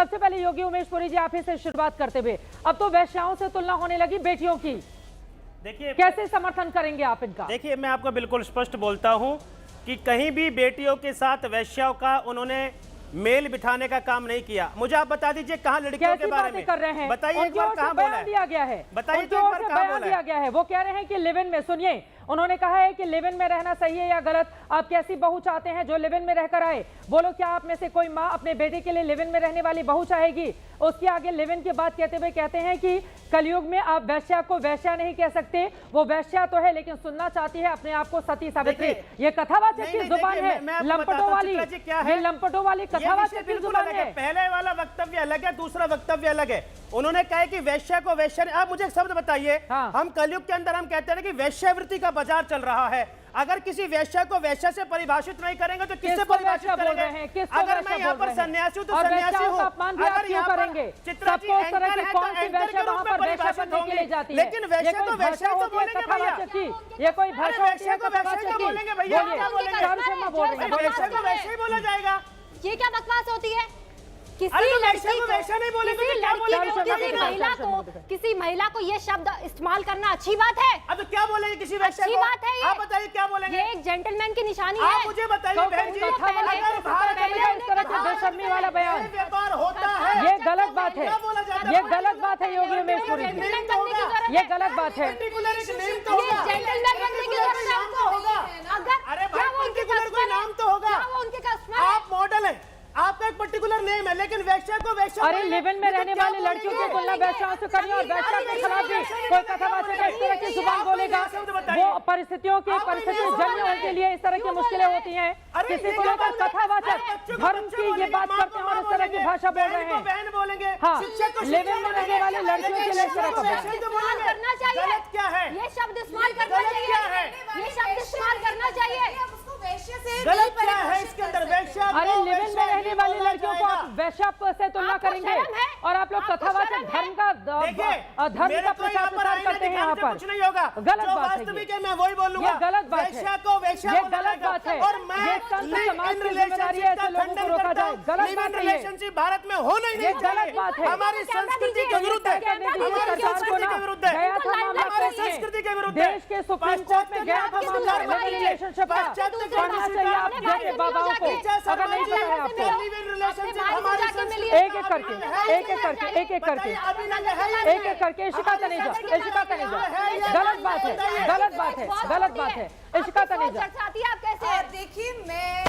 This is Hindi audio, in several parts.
सबसे पहले योगी उमेश पुरी जी, आप ही से शुरुआत करते हुए, अब तो वैश्याओं से तुलना होने लगी बेटियों की, देखिए कैसे समर्थन करेंगे आप इनका? देखिए, मैं आपको बिल्कुल स्पष्ट बोलता हूं कि कहीं भी बेटियों के साथ वैश्याओं का उन्होंने मेल बिठाने का काम नहीं किया। मुझे आप बता दीजिए कहां लड़कियों के बारे में कर रहे हैं? बताइए एक बार, कहां बोला दिया गया है? बताइए तो एक बार कहां बोला दिया गया है? वो कह रहे हैं कि लिव इन में, सुनिए, उन्होंने कहा है कि लिव इन में रहना सही है या गलत, आप कैसी बहू चाहते हैं जो लिव इन में रहकर आए? बोलो, क्या आप में से कोई माँ अपने बेटे के लिए लिव इन में रहने वाली बहू चाहेगी? उसके आगे लिव इन की बात कहते हुए कहते हैं कि कलयुग में आप वैश्या को वैश्या नहीं कह सकते, वो वैश्या तो है लेकिन सुनना चाहती है अपने आप को सती सावित्री। ये कथावाचक की जुबान है, लंपटों वाली, ये लंपटों वाली कथावाचक की जुबान है। पहले वाला वक्तव्य अलग है, दूसरा वक्तव्य अलग है। उन्होंने कहा कि वैश्या को वैश्या, आप मुझे एक शब्द बताइए। हम कलयुग के अंदर हम कहते हैं कि वैश्यावृत्ति का बाजार चल रहा है। अगर किसी वैश्या को वैश्या से परिभाषित नहीं करेंगे तो किससे परिभाषित करेंगे? अगर मैं यहाँ पर सन्यासी हूँ तो सन्यासी हूँ, अगर यहाँ पर चित्रा जी एंकर है तो एंकर के रूप में परिभाषित होंगे, लेकिन वैश्या को वैश्या तो बोलेंगे भैया। ये कोई भाषा वैश्या को वैश्या तो बोलेंगे भैया, क्या बोलेंगे? वैश्या को वैश्या ही बोला जाएगा। ये क्या बकवास होती है? किसी महिला को ये शब्द इस्तेमाल करना अच्छी बात है? अब तो क्या बोलेंगे किसी वैश्या अच्छी को? बात है ये। आप बताइए क्या बोलेंगे? ये एक जेंटलमैन की निशानी है। आप मुझे बताइए बहन जी, अगर भारत में इस तरह के बेशर्मी वाला बयान, व्यापार होता है, ये गलत बात है, ये गलत बात है योगी उमेश पुरी जी, ये गलत बात है। नाम तो होगा, आप मॉडल है, आपका एक पर्टिकुलर नेम है, लेकिन वैश्या को वैश्या, अरे लिव इन में रहने वाली लड़कियों की तुलना वैश्याओं से करिए और वैश्या के खिलाफ भी कोई कथावाचक इस तरह की जुबान बोलेगा, वो परिस्थितियों की परिस्थिति जन्य उनके लिए इस तरह की मुश्किलें होती हैं। किसी को लेकर कथावाचक धर्म की ये बात करते हैं और इस तरह की भाषा बोल रहे हैं। हाँ, लिव इन में रहने वाली लड़कियों के लिए इस तरह का करना चाहिए। क्या है ये शब्द इस्तेमाल करना चाहिए, ये शब्द इस्तेमाल करना चाहिए। गलत क्या है इसके अंदर? वैश्या, अरे लिव इन में रहने वाली लड़कियों को आप वैश्या से तुलना करेंगे और आप लोग कथावाचक धर्म का प्रचार प्रसार करते हैं यहाँ पर। कुछ नहीं होगा, गलत बात है, वास्तविक है मैं वही बोलूंगा। ये गलत बात है, वैश्या को वैश्या ये गलत बात है, और मैं ये संत समाज की जिम्मेदारी है ऐसे लोगों को रोका जाए। गलत बात है, रिलेशनशिप भारत में होना ही नहीं चाहिए, गलत बात है, हमारी संस्कृति के विरुद्ध है, हमारी संस्कृति के विरुद्ध है, गया था मामला, हमारी संस्कृति के विरुद्ध है। देश के सुप्रीम कोर्ट में गया था मामला रिलेशनशिप का, पढ़ना चाहिए आप जैसे बाबाओं को, अगर नहीं पता है आपको। एक एक करके इशिका तनेजा, इशिका तनेजा, गलत बात है, गलत बात है, गलत बात है, इशिका तनेजा। देखिए, मैं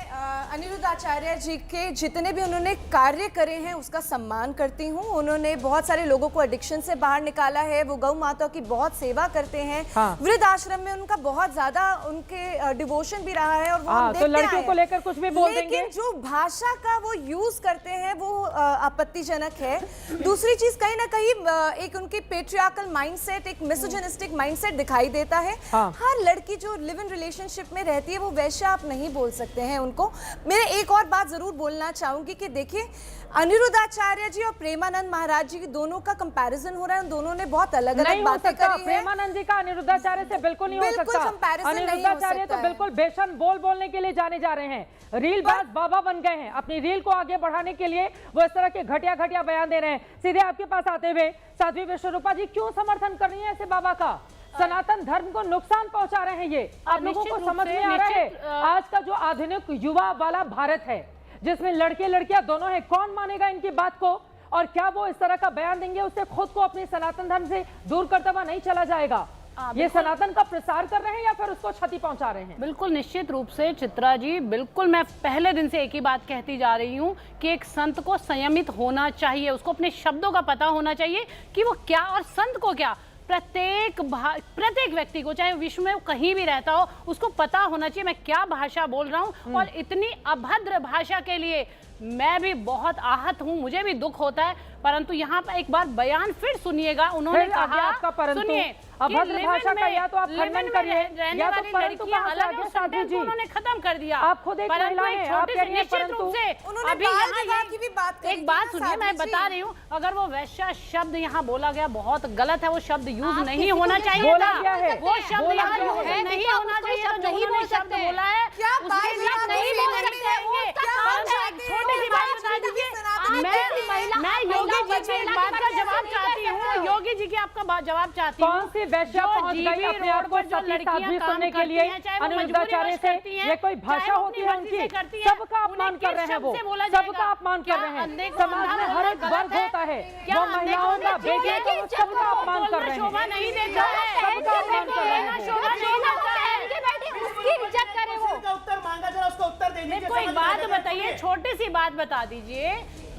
अनिरुद्ध आचार्य जी के जितने भी उन्होंने कार्य करे हैं उसका सम्मान करती हूँ। उन्होंने बहुत सारे लोगों को एडिक्शन से बाहर निकाला है, वो गौ माता की बहुत सेवा करते हैं। वृद्ध आश्रम में उनका बहुत ज्यादा उनके डिवोशन भी रहा है और वो हम तो लड़कियों को लेकर कुछ भी बोल देंगे, लेकिन जो भाषा का वो यूज करते हैं वो आपत्तिजनक है। दूसरी चीज, कहीं ना कहीं एक उनकी पेट्रियार्कल माइंडसेट, एक मिसोजिनिस्टिक माइंडसेट दिखाई देता है। हर लड़की जो लिव इन रिलेशनशिप में रहती है वो वैश्या आप नहीं बोल सकते हैं उनको। मैं एक और बात जरूर बोलना चाहूंगी कि देखिए, अनिरुद्ध आचार्य जी और प्रेमानंद महाराज जी दोनों का कंपैरिजन हो रहा है, दोनों ने बहुत अलग अलग बातें करी हैं। प्रेमानंद जी का अनिरुद्धाचार्य से बिल्कुल नहीं हो सकता। अनिरुद्धाचार्य तो बिल्कुल बेशन बोलने के लिए जाने जा रहे हैं, रीलबाज बाबा बन गए हैं। अपनी रील को आगे बढ़ाने के लिए वो इस तरह के घटिया बयान दे रहे हैं। सीधे आपके पास आते हुए साध्वी विश्वरूपा जी, क्यों समर्थन कर रही है ऐसे बाबा का? सनातन धर्म को नुकसान पहुंचा रहे हैं, ये आप लोगों को समझ में आ रहा है? आज का जो आधुनिक युवा वाला भारत है जिसमें लड़के लड़कियां दोनों हैं, कौन मानेगा इनकी बात को? और क्या वो इस तरह का बयान देंगे उससे खुद को अपने सनातन धर्म से दूर करता हुआ नहीं चला जाएगा? ये सनातन का प्रसार कर रहे हैं या फिर उसको क्षति पहुंचा रहे हैं? बिल्कुल निश्चित रूप से चित्रा जी, बिल्कुल मैं पहले दिन से एक ही बात कहती जा रही हूं कि एक संत को संयमित होना चाहिए, उसको अपने शब्दों का पता होना चाहिए कि वो क्या, और संत को क्या, प्रत्येक व्यक्ति को, चाहे विश्व में कहीं भी रहता हो, उसको पता होना चाहिए मैं क्या भाषा बोल रहा हूं। और इतनी अभद्र भाषा के लिए मैं भी बहुत आहत हूं, मुझे भी दुख होता है, परंतु यहाँ पर एक बार बयान फिर सुनिएगा। उन्होंने कहा, सुनिए, अभद्र भाषा का या तो आप खंडन करिए या तो परंतु उन्होंने खत्म कर दिया। आप खुद एक महिला हैं, आप कह रही हैं परंतु अभी एक बात सुनिए, मैं बता रही हूँ, अगर वो वैश्या शब्द यहाँ बोला गया बहुत गलत है, वो शब्द यूज नहीं होना चाहिए था, वो शब्द यहाँ यूज नहीं होना चाहिए, नहीं वो शब्द बोला है नहीं बोल सकते। छोटी सी बात बता दीजिए, मैं मोदी जी की आपका जवाब चाहती हूँ। कौन सी वैश्या पहुंच गई अपने आप को सती साध्वी सुनने के लिए अनुरुद्धाचार्य से? ये कोई भाषा होती है उनकी? सबका अपमान कर रहे हैं वो, सबका अपमान कर रहे हैं। समाज में हर एक वर्ग होता है, वो महिलाओं का, बेटियों का, वो सबका अपमान कर रहे हैं, सबका अपमान कर रहे हैं। उसकी रिजेक्ट करे वो। उसका उत्तर मांगा, जरा उसका उत्तर दे दीजिए। कोई बात बताइए, छोटी सी बात बता दीजिए,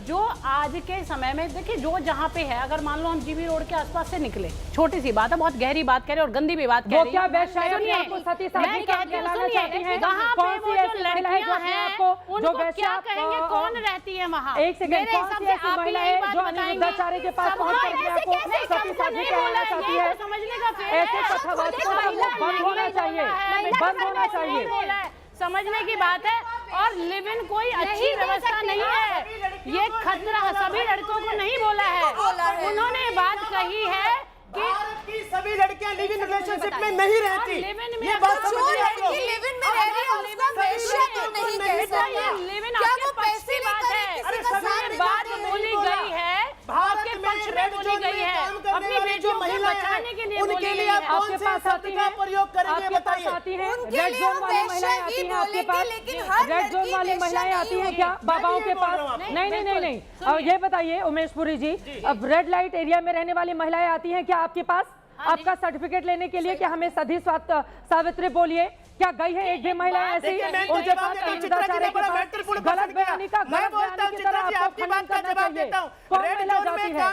जो आज के समय में देखिए जो जहाँ पे है, अगर मान लो हम जीबी रोड के आसपास से निकले, छोटी सी बात है, बहुत गहरी बात कह रहे और गंदी भी बात कह रही है। क्या वैश्या आपको सती साध्वी कहलाना चाहती हैं? कौन सी ऐसी लड़कियां हैं उनको क्या कहेंगे, कौन रहती है वहाँ? एक सेकंड, कौन सी ऐसी महिला है जो अनुरुद्धाचार्य के पास पहुंच करके आपको सती साध्वी कहलाना चाहती है? समझने का ऐसे कथावाचकों का बंद होना चाहिए, बंद होना चाहिए। समझने की बात है। और लिव इन कोई अच्छी व्यवस्था नहीं है, ये खतरा सभी लड़कों को नहीं बोला है। उन्होंने बात कही है कि भारत की सभी लड़कियां लिव इन रिलेशनशिप में नहीं रहती। ये बात समझिए आप लोग। लिव इन में रह रही है उसका वैश्या तो नहीं कह सकते। लिव इन क्या आपके वो पक्ष पैसे की बात लेकर है, किसी का साथ ये बात बोली गई है, आपके पक्ष में बोली गई है, अपनी बेटियों को बचाने के लिए बोली गई है। आपके पास आती है, प्रयोग करेंगे, बताइए। रेड जोन वाली महिलाएं आती हैं आपके पास? रेड जोन वाली महिलाएं आती हैं क्या बाबाओं के पास? नहीं नहीं नहीं नहीं। अब ये बताइए उमेश पुरी जी, अब रेड लाइट एरिया में रहने वाली महिलाएं आती हैं क्या आपके पास आपका सर्टिफिकेट लेने के लिए? कि हमें सती सावित्री बोलिए, क्या गई है एक भी महिला ऐसी उनके पास अनुरुद्धाचार्य के पास? गलत बयानी का गलत बयानी की तरह आपको खंडन करना चाहिए। कौन महिला जाती है?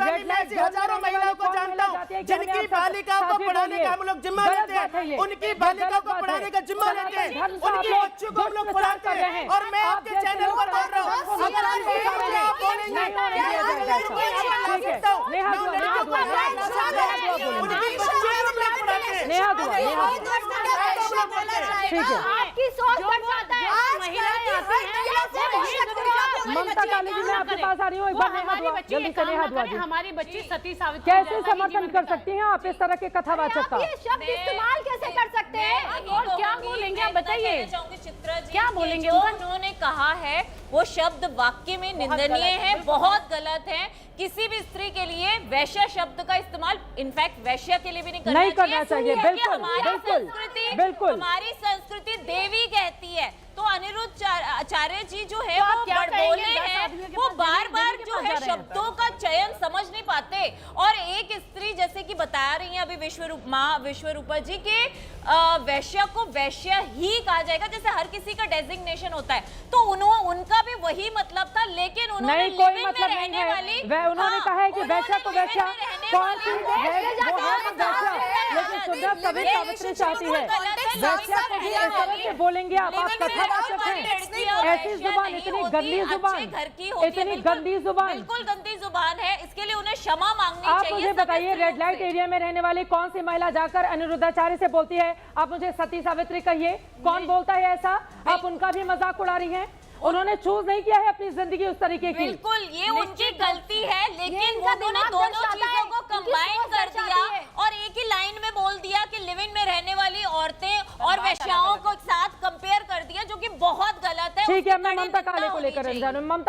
रेड लाइट हजारों महिलाओं को जानता हूं जिनकी बालिकाओं को पढ़ाने का हम लोग जिम्मा लेते हैं, उनकी बालिकाओं को पढ़ाने का जिम्मा लेते हैं, उनके बच्चों को हम लोग पढ़ाते हैं। और मैं आपके चैनल पर बोल रहा हूं, अगर आप बोलेंगे आपकी सोच दर्शाता है। ममता काली जी, मैं आपके पास आ रही हूँ, एक बार नेहा दुआ, जल्दी से नेहा दुआ जी। हमारी बच्ची सती सावित्री कैसे समर्थन कर सकती हैं आप इस तरह के कथावाचक का? ये शब्द इस्तेमाल कैसे कर सकते हैं? और क्या बोलेंगे आप बताइए, चित्रा जी, क्या बोलेंगे? जो उन्होंने कहा है वो शब्द वाक्य में निंदनीय है, बहुत गलत है। किसी भी स्त्री के लिए वैश्या शब्द का इस्तेमाल इनफैक्ट वैश्या के लिए भी नहीं करना चाहिए। बिल्कुल, बिल्कुल। हमारी संस्कृति देवी कहती है, तो अनुरुद्धाचार्य जी जो है वो बड़बोले हैं, वो बार बार जो है शब्दों का चयन समझ नहीं पाते। और एक स्त्री जैसे कि बता रही है अभी विश्वरूपा जी के वैश्या को वैश्या ही कहा जाएगा, जैसे हर किसी का डेजिग्नेशन होता है, तो उनका भी वही मतलब था। लेकिन उन्होंने कोई मतलब नहीं है, उन्होंने कहा है कि वैश्या को वैश्या कौन सी है, लेकिन सुंदर सभी सावित्री चाहती है वैश्या को भी इस तरह से बोलेंगे आप कथावाचक हैं। ऐसी जुबान, इतनी गंदी जुबान, इतनी गंदी जुबान, बिल्कुल गंदी जुबान है, इसके लिए उन्हें क्षमा मांगनी आप चाहिए। मुझे बताइए, रेड लाइट एरिया में रहने वाली कौन सी महिला जाकर अनुरुद्धाचार्य से बोलती है आप मुझे सती सावित्री कहिए? कौन बोलता है ऐसा? आप उनका भी मजाक उड़ा रही हैं। उन्होंने चूज नहीं किया है अपनी जिंदगी उस तरीके की। बिल्कुल, ये उनकी गलती है, लेकिन उन्होंने दोनों चीजों को कंबाइन कर दिया और एक ही लाइन में बोल दिया कि लिव इन में रहने वाली औरतें और वैश्याओं को साथ कंपेयर कर दिया, जो कि बहुत गलत है। ठीक है, मैं ममता काले को लेकर ममता